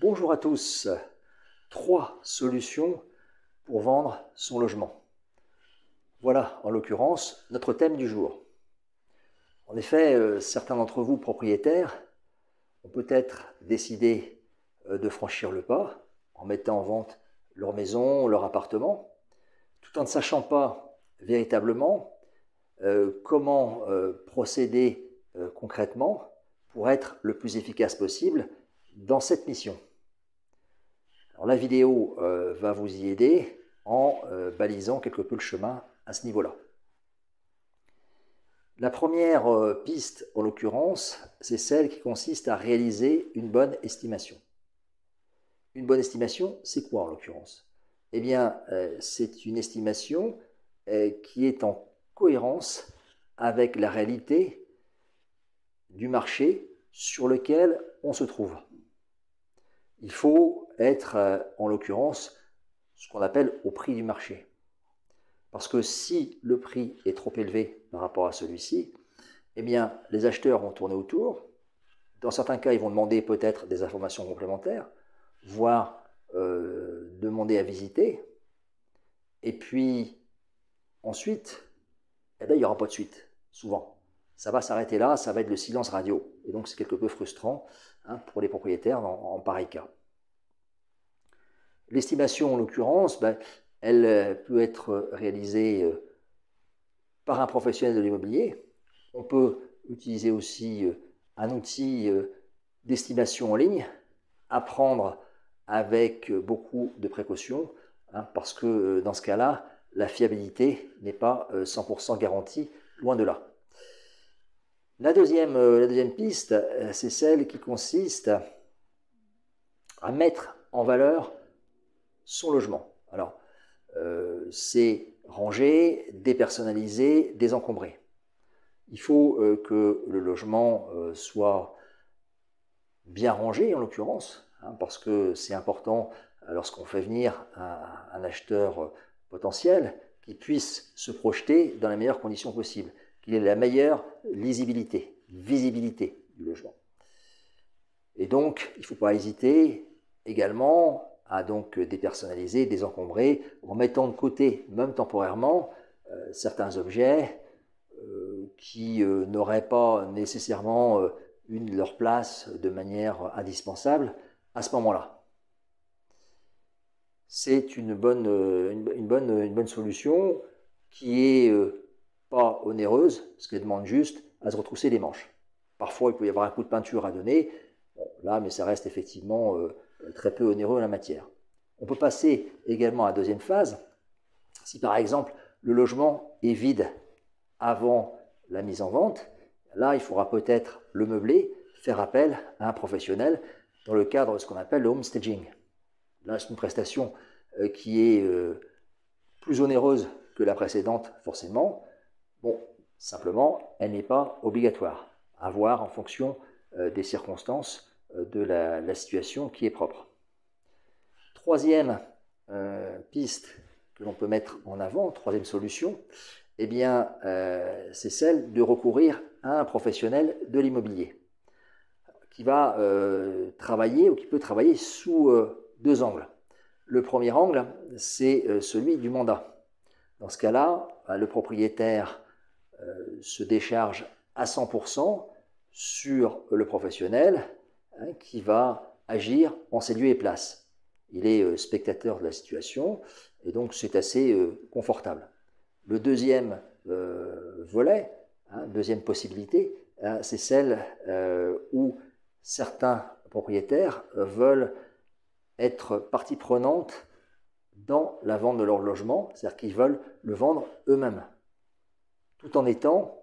Bonjour à tous. 3 solutions pour vendre son logement. Voilà, en l'occurrence, notre thème du jour. En effet, certains d'entre vous, propriétaires, ont peut-être décidé de franchir le pas en mettant en vente leur maison, leur appartement, tout en ne sachant pas véritablement comment procéder concrètement pour être le plus efficace possible dans cette mission. Alors, la vidéo va vous y aider en balisant quelque peu le chemin à ce niveau-là. La première piste, en l'occurrence, c'est celle qui consiste à réaliser une bonne estimation. Une bonne estimation, c'est quoi en l'occurrence? Eh bien, c'est une estimation qui est en cohérence avec la réalité du marché sur lequel on se trouve. Il faut être, en l'occurrence, ce qu'on appelle au prix du marché. Parce que si le prix est trop élevé par rapport à celui-ci, eh bien, les acheteurs vont tourner autour. Dans certains cas, ils vont demander peut-être des informations complémentaires, voire demander à visiter. Et puis, ensuite, eh bien, il n'y aura pas de suite, souvent. Ça va s'arrêter là, ça va être le silence radio. Et donc, c'est quelque peu frustrant pour les propriétaires en pareil cas. L'estimation, en l'occurrence, elle peut être réalisée par un professionnel de l'immobilier. On peut utiliser aussi un outil d'estimation en ligne, à prendre avec beaucoup de précautions, parce que dans ce cas-là, la fiabilité n'est pas 100% garantie, loin de là. La deuxième piste, c'est celle qui consiste à mettre en valeur son logement. Alors, c'est ranger, dépersonnaliser, désencombrer. Il faut que le logement soit bien rangé, en l'occurrence, parce que c'est important lorsqu'on fait venir un acheteur potentiel qui puisse se projeter dans les meilleures conditions possibles, qu'il ait la meilleure lisibilité, visibilité du logement. Et donc, il ne faut pas hésiter également à donc dépersonnaliser, désencombrer, en mettant de côté, même temporairement, certains objets qui n'auraient pas nécessairement leur place de manière indispensable à ce moment-là. C'est une bonne solution qui est pas onéreuse, parce qu'elle demande juste à se retrousser les manches. Parfois, il peut y avoir un coup de peinture à donner, bon, là, mais ça reste effectivement très peu onéreux en la matière. On peut passer également à la deuxième phase. Si par exemple, le logement est vide avant la mise en vente, là, il faudra peut-être le meubler, faire appel à un professionnel dans le cadre de ce qu'on appelle le home staging. Là, c'est une prestation qui est plus onéreuse que la précédente, forcément. Bon, simplement, elle n'est pas obligatoire. À voir en fonction des circonstances de la situation qui est propre. Troisième piste que l'on peut mettre en avant, troisième solution, eh bien, c'est celle de recourir à un professionnel de l'immobilier qui va travailler ou qui peut travailler sous 2 angles. Le premier angle, c'est celui du mandat. Dans ce cas-là, le propriétaire se décharge à 100% sur le professionnel qui va agir en ses lieux et places. Il est spectateur de la situation et donc c'est assez confortable. Le deuxième volet, deuxième possibilité, c'est celle où certains propriétaires veulent être partie prenante dans la vente de leur logement, c'est-à-dire qu'ils veulent le vendre eux-mêmes, tout en étant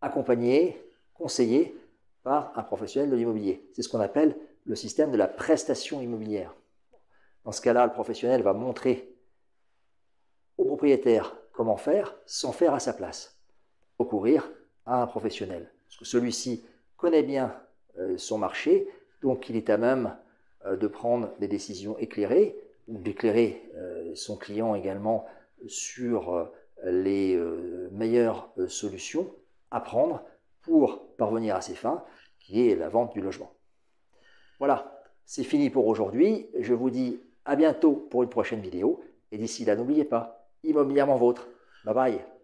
accompagnés, conseillés par un professionnel de l'immobilier. C'est ce qu'on appelle le système de la prestation immobilière. Dans ce cas-là, le professionnel va montrer au propriétaire comment faire sans faire à sa place. Recourir à un professionnel. Parce que celui-ci connaît bien son marché, donc il est à même de prendre des décisions éclairées, ou d'éclairer son client également sur les meilleures solutions à prendre pour parvenir à ses fins, qui est la vente du logement. Voilà, c'est fini pour aujourd'hui. Je vous dis à bientôt pour une prochaine vidéo. Et d'ici là, n'oubliez pas, immobilièrement vôtre. Bye bye.